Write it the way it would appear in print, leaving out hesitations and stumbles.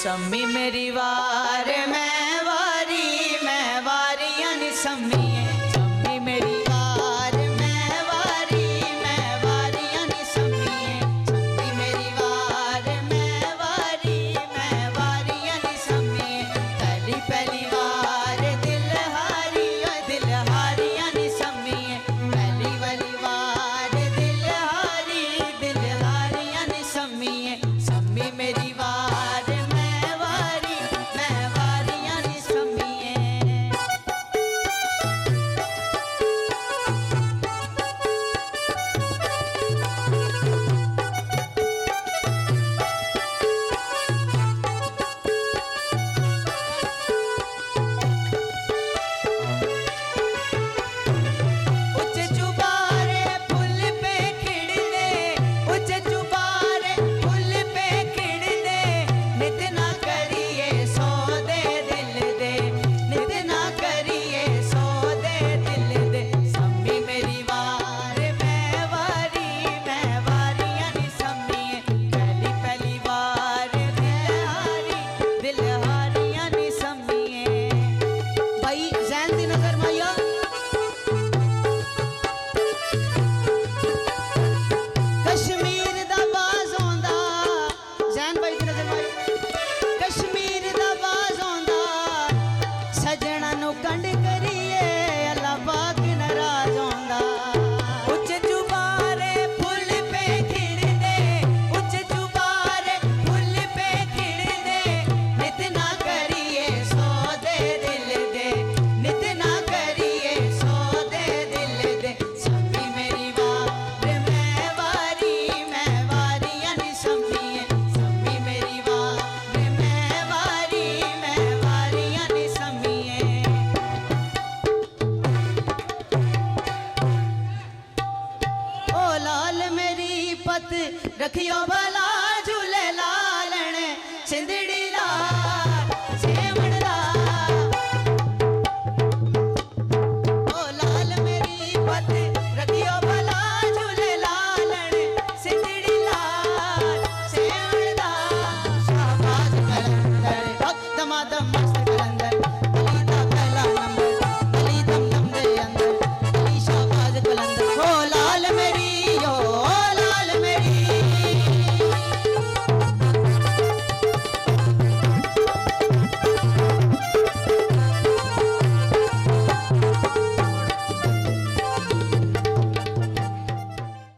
सम्मी मेरी वार मैं वारियां नी सम्मी सम्मी मेरी वार मैं वारियां नी सम्मी सम्मी मेरी वार मैं वारियां नी सम्मी पहली पहली वार दिल हारियां नी सम्मी पहली वाली वार दिल हारियां नी सम्मी सम्मी मेरी वार मैं वारियां नी सम्मी रखियो भला